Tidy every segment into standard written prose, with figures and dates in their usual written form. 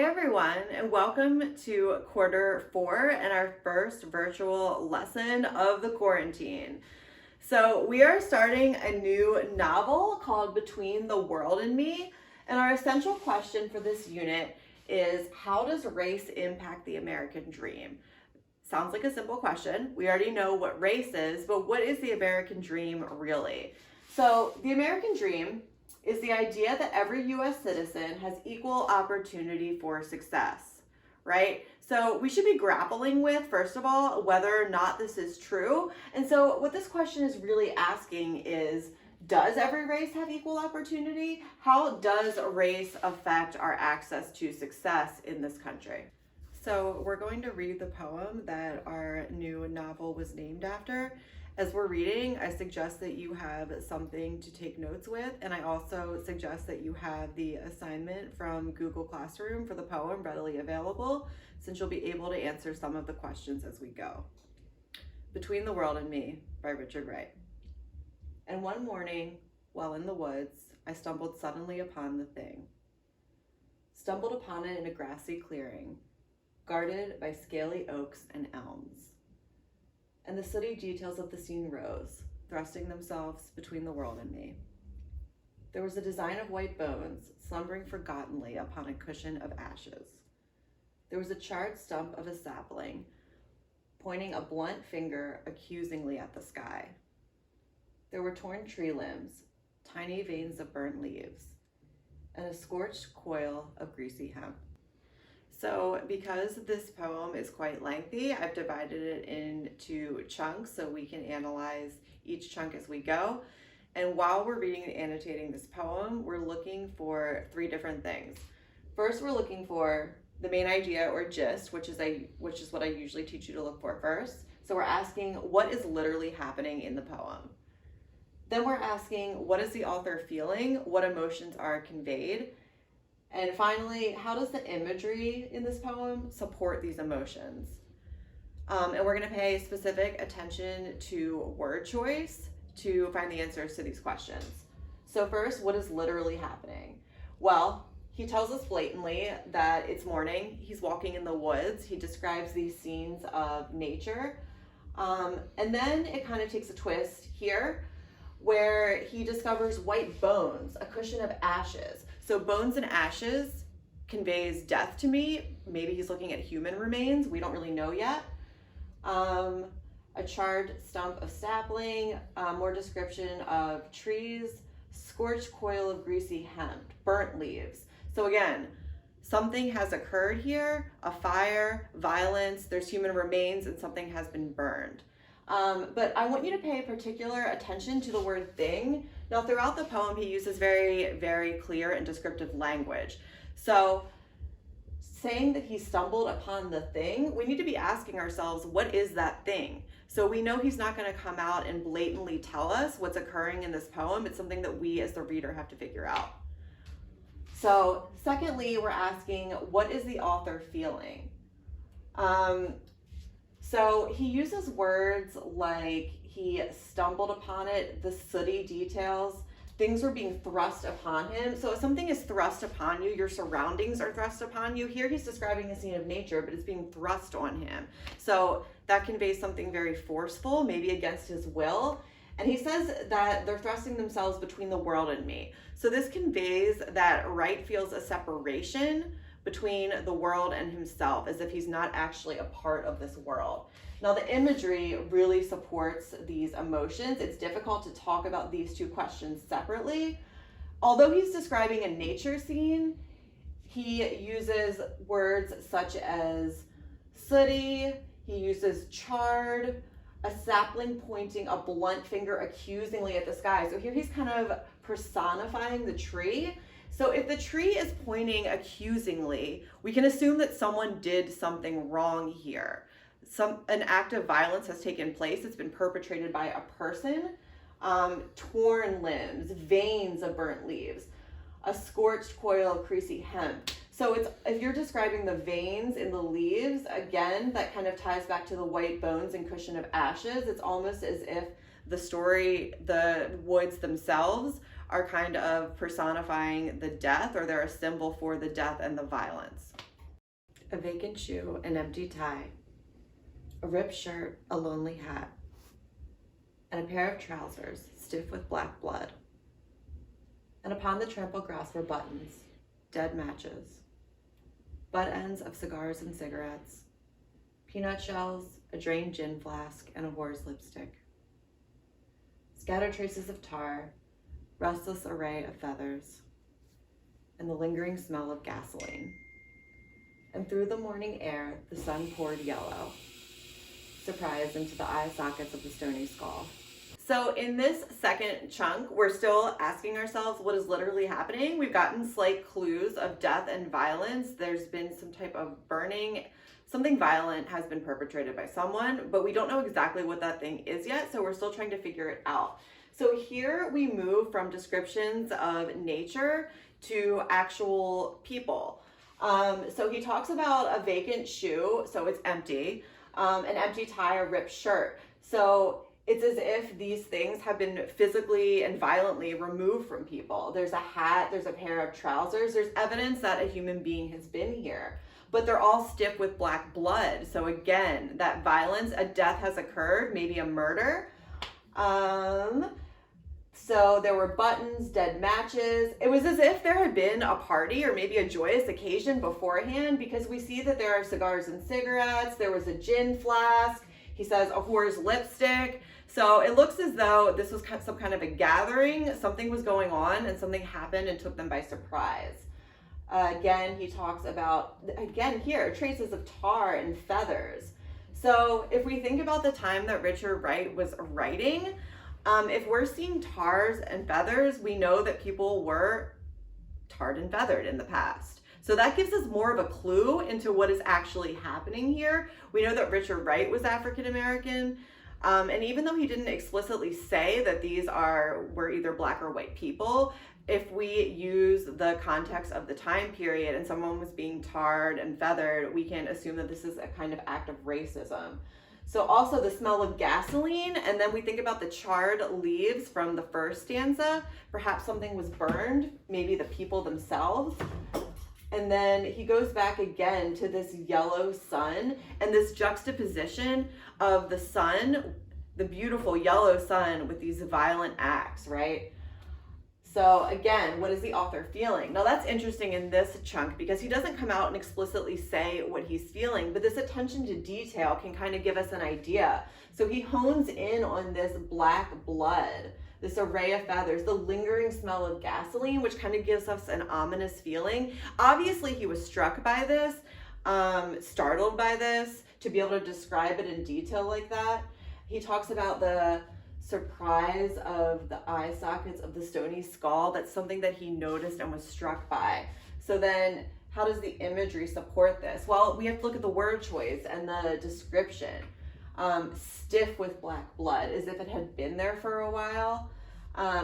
everyone, and welcome to quarter 4 and our first virtual lesson of the quarantine. So we are starting a new novel called Between the World and Me, and our essential question for this unit is, how does race impact the American dream? Sounds like a simple question. We already know what race is, but what is the American dream really? So the American dream is the idea that every U.S. citizen has equal opportunity for success, right? So we should be grappling with, first of all, whether or not this is true. And so what this question is really asking is, does every race have equal opportunity? How does race affect our access to success in this country? So we're going to read the poem that our new novel was named after. As we're reading, I suggest that you have something to take notes with, and I also suggest that you have the assignment from Google Classroom for the poem readily available, since you'll be able to answer some of the questions as we go. Between the World and Me by Richard Wright. And one morning, while in the woods, I stumbled suddenly upon the thing. Stumbled upon it in a grassy clearing, guarded by scaly oaks and elms. And the sooty details of the scene rose, thrusting themselves between the world and me. There was a design of white bones slumbering forgottenly upon a cushion of ashes. There was a charred stump of a sapling, pointing a blunt finger accusingly at the sky. There were torn tree limbs, tiny veins of burnt leaves, and a scorched coil of greasy hemp. So because this poem is quite lengthy, I've divided it into chunks so we can analyze each chunk as we go. And while we're reading and annotating this poem, we're looking for 3 different things. First, we're looking for the main idea or gist, which is what I usually teach you to look for first. So we're asking, what is literally happening in the poem? Then we're asking, what is the author feeling? What emotions are conveyed? And finally, how does the imagery in this poem support these emotions? And we're going to pay specific attention to word choice to find the answers to these questions. So first, what is literally happening? Well, he tells us blatantly that it's morning. He's walking in the woods. He describes these scenes of nature. And then it kind of takes a twist here where he discovers white bones, a cushion of ashes. So bones and ashes conveys death to me. Maybe he's looking at human remains. We don't really know yet. A charred stump of sapling, more description of trees, scorched coil of greasy hemp, burnt leaves. So again, something has occurred here, a fire, violence, there's human remains, and something has been burned. But I want you to pay particular attention to the word thing. Now, throughout the poem, he uses very, very clear and descriptive language. So saying that he stumbled upon the thing, we need to be asking ourselves, what is that thing? So we know he's not going to come out and blatantly tell us what's occurring in this poem. It's something that we as the reader have to figure out. So secondly, we're asking, what is the author feeling? So he uses words like he stumbled upon it, the sooty details, things were being thrust upon him. So if something is thrust upon you, your surroundings are thrust upon you. Here he's describing a scene of nature, but it's being thrust on him. So that conveys something very forceful, maybe against his will. And he says that they're thrusting themselves between the world and me. So this conveys that Wright feels a separation between the world and himself, as if he's not actually a part of this world. Now, the imagery really supports these emotions. It's difficult to talk about these 2 questions separately. Although he's describing a nature scene, he uses words such as sooty, he uses charred, a sapling pointing a blunt finger accusingly at the sky. So here he's kind of personifying the tree. So if the tree is pointing accusingly, we can assume that someone did something wrong here. An act of violence has taken place. It's been perpetrated by a person. Torn limbs, veins of burnt leaves, a scorched coil of greasy hemp. So if you're describing the veins in the leaves, again, that kind of ties back to the white bones and cushion of ashes. It's almost as if the woods themselves are kind of personifying the death, or they're a symbol for the death and the violence. A vacant shoe, an empty tie, a ripped shirt, a lonely hat, and a pair of trousers stiff with black blood. And upon the trampled grass were buttons, dead matches, butt ends of cigars and cigarettes, peanut shells, a drained gin flask, and a whore's lipstick. Scattered traces of tar, restless array of feathers, and the lingering smell of gasoline. And through the morning air, the sun poured yellow, surprise into the eye sockets of the stony skull. So in this second chunk, we're still asking ourselves what is literally happening. We've gotten slight clues of death and violence. There's been some type of burning. Something violent has been perpetrated by someone, but we don't know exactly what that thing is yet, so we're still trying to figure it out. So here we move from descriptions of nature to actual people. So he talks about a vacant shoe, so it's empty, an empty tie, a ripped shirt. So it's as if these things have been physically and violently removed from people. There's a hat, there's a pair of trousers, there's evidence that a human being has been here, but they're all stiff with black blood. So again, that violence, a death has occurred, maybe a murder. So there were buttons, dead matches. It was as if there had been a party or maybe a joyous occasion beforehand, because we see that there are cigars and cigarettes. There was a gin flask. He says a whore's lipstick. So it looks as though this was some kind of a gathering. Something was going on and something happened and took them by surprise. Again, he talks about, again here, traces of tar and feathers. So if we think about the time that Richard Wright was writing, if we're seeing tars and feathers, we know that people were tarred and feathered in the past. So that gives us more of a clue into what is actually happening here. We know that Richard Wright was African American, and even though he didn't explicitly say that these were either black or white people, if we use the context of the time period and someone was being tarred and feathered, we can assume that this is a kind of act of racism. So also the smell of gasoline, and then we think about the charred leaves from the first stanza. Perhaps something was burned, maybe the people themselves. And then he goes back again to this yellow sun and this juxtaposition of the sun, the beautiful yellow sun, with these violent acts, right? So again, what is the author feeling? Now that's interesting in this chunk because he doesn't come out and explicitly say what he's feeling, but this attention to detail can kind of give us an idea. So he hones in on this black blood, this array of feathers, the lingering smell of gasoline, which kind of gives us an ominous feeling. Obviously he was struck by this, startled by this, to be able to describe it in detail like that. He talks about the surprise of the eye sockets of the stony skull. That's something that he noticed and was struck by. So then how does the imagery support this? Well, we have to look at the word choice and the description. Stiff with black blood, as if it had been there for a while.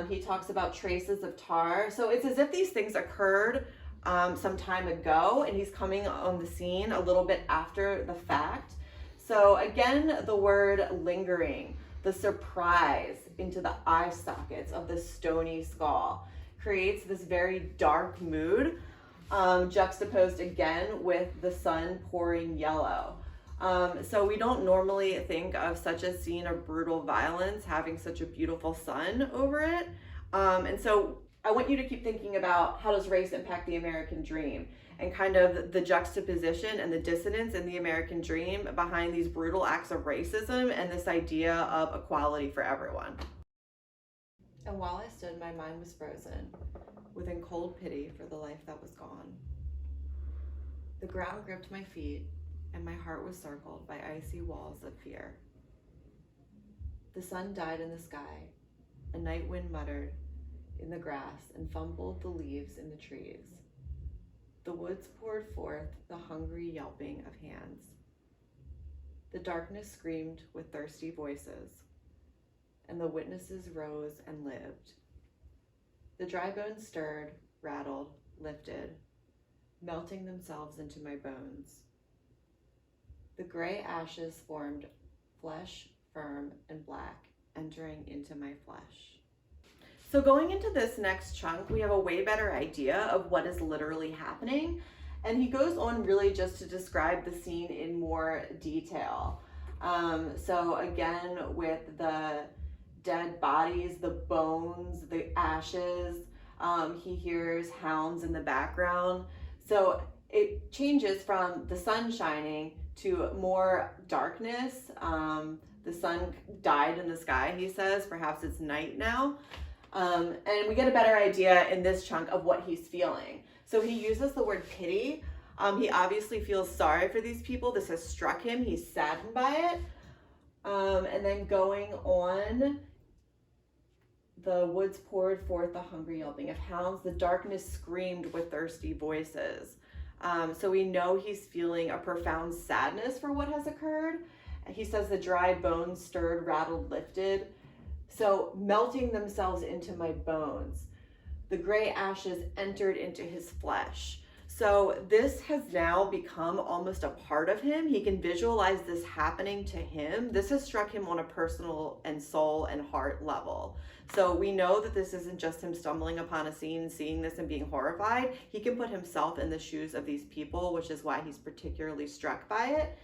He talks about traces of tar. So it's as if these things occurred some time ago and he's coming on the scene a little bit after the fact. So again, the word lingering, the surprise into the eye sockets of the stony skull creates this very dark mood, juxtaposed again with the sun pouring yellow. So we don't normally think of such a scene of brutal violence having such a beautiful sun over it. And so I want you to keep thinking about how does race impact the American dream, and kind of the juxtaposition and the dissonance in the American dream behind these brutal acts of racism and this idea of equality for everyone. And while I stood, my mind was frozen within cold pity for the life that was gone. The ground gripped my feet and my heart was circled by icy walls of fear. The sun died in the sky. A night wind muttered in the grass and fumbled the leaves in the trees. The woods poured forth the hungry yelping of hands. The darkness screamed with thirsty voices, and the witnesses rose and lived. The dry bones stirred, rattled, lifted, melting themselves into my bones. The gray ashes formed flesh, firm and black, entering into my flesh. So going into this next chunk, we have a way better idea of what is literally happening. And he goes on really just to describe the scene in more detail. So again, with the dead bodies, the bones, the ashes, he hears hounds in the background. So it changes from the sun shining to more darkness. The sun died in the sky, he says. Perhaps it's night now. And we get a better idea in this chunk of what he's feeling. So he uses the word pity. He obviously feels sorry for these people. This has struck him. He's saddened by it. And then going on, the woods poured forth the hungry yelping of hounds. The darkness screamed with thirsty voices. So we know he's feeling a profound sadness for what has occurred. He says the dry bones stirred, rattled, lifted. So melting themselves into my bones. The gray ashes entered into his flesh. So this has now become almost a part of him. He can visualize this happening to him. This has struck him on a personal and soul and heart level. So we know that this isn't just him stumbling upon a scene, seeing this and being horrified. He can put himself in the shoes of these people, which is why he's particularly struck by it.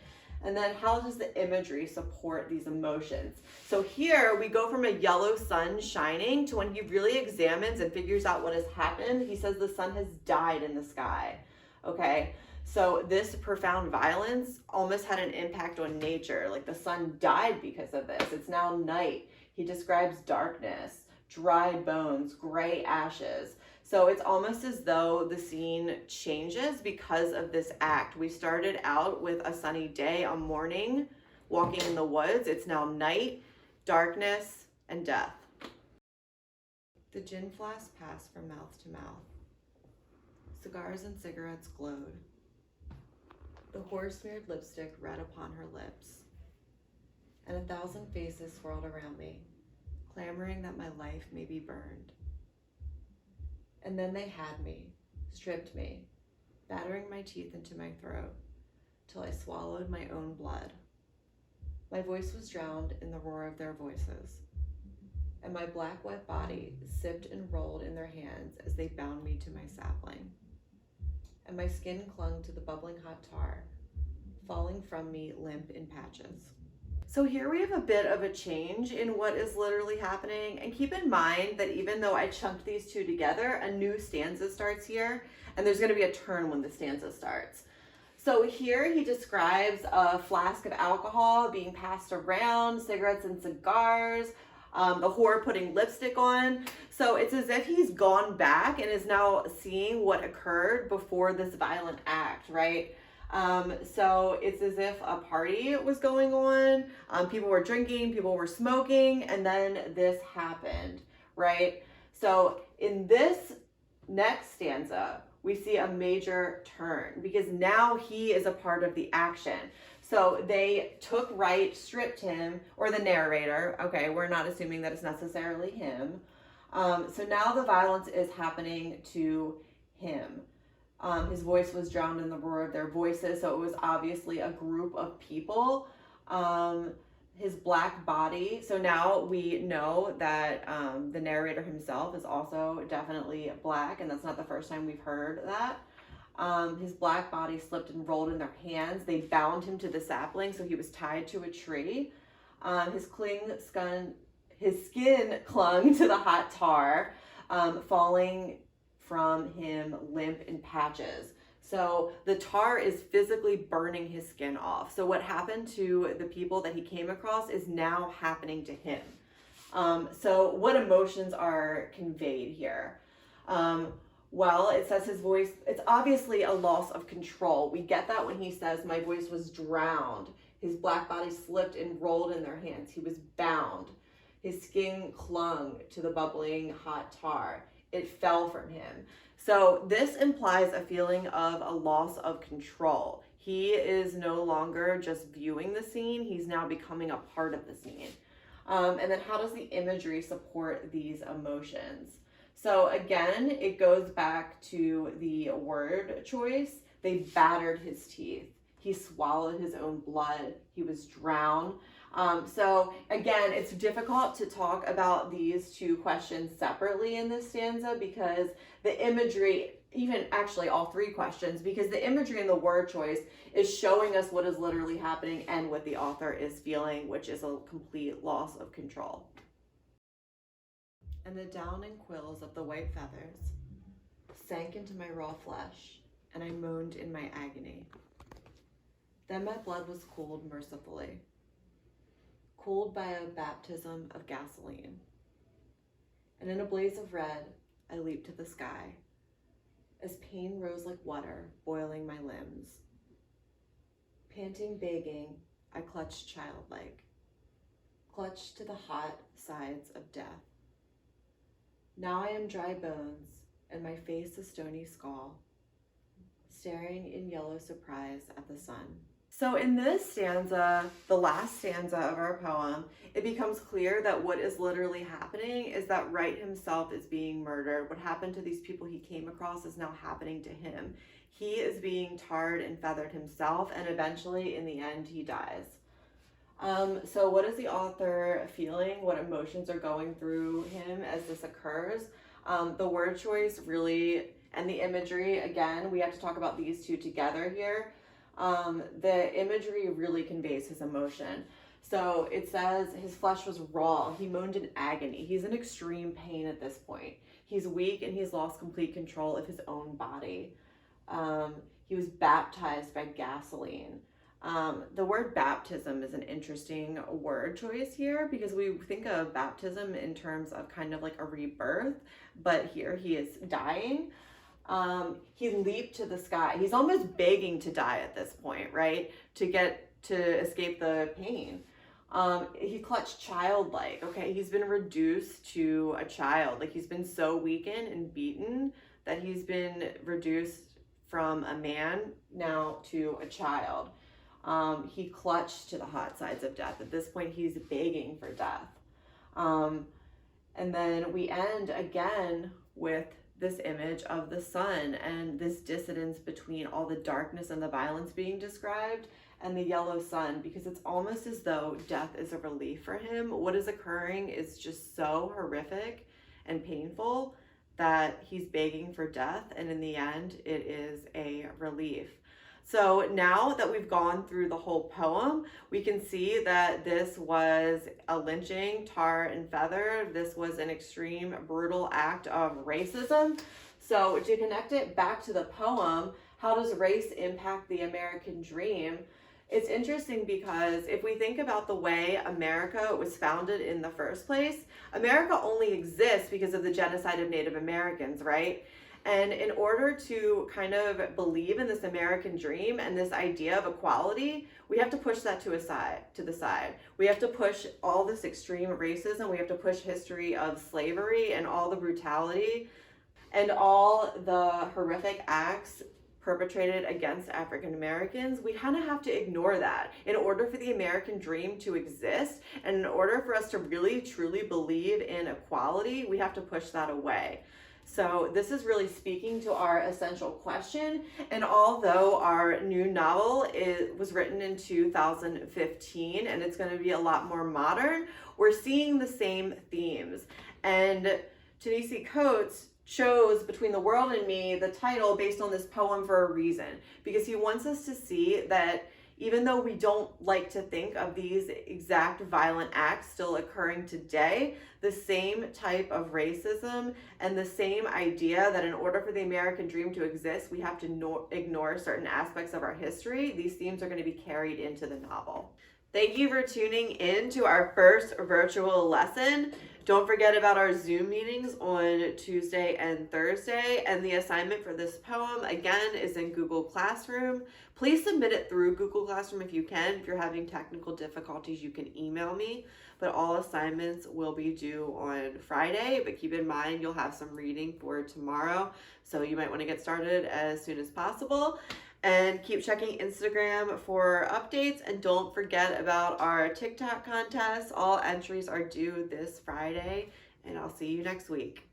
And then how does the imagery support these emotions? So here we go from a yellow sun shining to when he really examines and figures out what has happened. He says the sun has died in the sky. Okay, so this profound violence almost had an impact on nature. Like the sun died because of this. It's now night. He describes darkness, dry bones, gray ashes. So it's almost as though the scene changes because of this act. We started out with a sunny day, a morning, walking in the woods. It's now night, darkness, and death. The gin flask passed from mouth to mouth. Cigars and cigarettes glowed. The horse-smeared lipstick red upon her lips. And 1,000 faces swirled around me, clamoring that my life may be burned. And then they had me, stripped me, battering my teeth into my throat, till I swallowed my own blood. My voice was drowned in the roar of their voices, and my black wet body sipped and rolled in their hands as they bound me to my sapling. And my skin clung to the bubbling hot tar, falling from me limp in patches. So here we have a bit of a change in what is literally happening. And keep in mind that even though I chunked these two together, a new stanza starts here, and there's going to be a turn when the stanza starts. So here he describes a flask of alcohol being passed around, cigarettes and cigars, the whore putting lipstick on. So it's as if he's gone back and is now seeing what occurred before this violent act, right? So it's as if a party was going on, people were drinking, people were smoking, and then this happened, right? So in this next stanza, we see a major turn because now he is a part of the action. So they took right, stripped him, or the narrator. Okay, we're not assuming that it's necessarily him. So now the violence is happening to him. His voice was drowned in the roar of their voices, so it was obviously a group of people. His black body, so now we know that the narrator himself is also definitely black, and that's not the first time we've heard that. His black body slipped and rolled in their hands. They bound him to the sapling, so he was tied to a tree. His skin clung to the hot tar, falling from him limp in patches. So the tar is physically burning his skin off. So what happened to the people that he came across is now happening to him. So what emotions are conveyed here? Well, it says his voice, it's obviously a loss of control. We get that when he says, my voice was drowned. His black body slipped and rolled in their hands. He was bound. His skin clung to the bubbling hot tar. It fell from him. So this implies a feeling of a loss of control. He is no longer just viewing the scene. He's now becoming a part of the scene. And then how does the imagery support these emotions? So again, it goes back to the word choice. They battered his teeth. He swallowed his own blood. He was drowned. So again, it's difficult to talk about these two questions separately in this stanza because the imagery even actually all three questions, because the imagery and the word choice is showing us what is literally happening and what the author is feeling, which is a complete loss of control. And the down and quills of the white feathers sank into my raw flesh, and I moaned in my agony. Then my blood was cooled mercifully, cooled by a baptism of gasoline. And in a blaze of red, I leaped to the sky, as pain rose like water, boiling my limbs. Panting, begging, I clutched childlike, clutched to the hot sides of death. Now I am dry bones, and my face a stony skull, staring in yellow surprise at the sun. So in this stanza, the last stanza of our poem, it becomes clear that what is literally happening is that Wright himself is being murdered. What happened to these people he came across is now happening to him. He is being tarred and feathered himself, and eventually, in the end, he dies. So what is the author feeling? What emotions are going through him as this occurs? The word choice really, and the imagery, again, we have to talk about these two together here. The imagery really conveys his emotion. So it says his flesh was raw. He moaned in agony. He's in extreme pain at this point. He's weak and he's lost complete control of his own body. He was baptized by gasoline. The word baptism is an interesting word choice here because we think of baptism in terms of kind of like a rebirth, but here he is dying. He leaped to the sky. He's almost begging to die at this point, right? To escape the pain. He clutched childlike. Okay, he's been reduced to a child. Like, he's been so weakened and beaten that he's been reduced from a man now to a child. He clutched to the hot sides of death. At this point, he's begging for death. And then we end again with this image of the sun and this dissonance between all the darkness and the violence being described and the yellow sun, because it's almost as though death is a relief for him. What is occurring is just so horrific and painful that he's begging for death, and in the end, it is a relief. So now that we've gone through the whole poem, we can see that this was a lynching, tar and feather. This was an extreme, brutal act of racism. So to connect it back to the poem, how does race impact the American dream? It's interesting because if we think about the way America was founded in the first place, America only exists because of the genocide of Native Americans, right? And in order to kind of believe in this American dream and this idea of equality, we have to push that to the side. We have to push all this extreme racism. We have to push history of slavery and all the brutality and all the horrific acts perpetrated against African Americans. We kind of have to ignore that in order for the American dream to exist. And in order for us to really, truly believe in equality, we have to push that away. So this is really speaking to our essential question. And although our new novel was written in 2015 and it's going to be a lot more modern, we're seeing the same themes. And Ta-Nehisi Coates chose Between the World and Me, the title, based on this poem for a reason, because he wants us to see that even though we don't like to think of these exact violent acts still occurring today, the same type of racism and the same idea that in order for the American dream to exist, we have to ignore certain aspects of our history, these themes are going to be carried into the novel. Thank you for tuning in to our first virtual lesson. Don't forget about our Zoom meetings on Tuesday and Thursday. And the assignment for this poem, again, is in Google Classroom. Please submit it through Google Classroom if you can. If you're having technical difficulties, you can email me. But all assignments will be due on Friday. But keep in mind, you'll have some reading for tomorrow. So you might want to get started as soon as possible. And keep checking Instagram for updates, and don't forget about our TikTok contest. All entries are due this Friday, and I'll see you next week.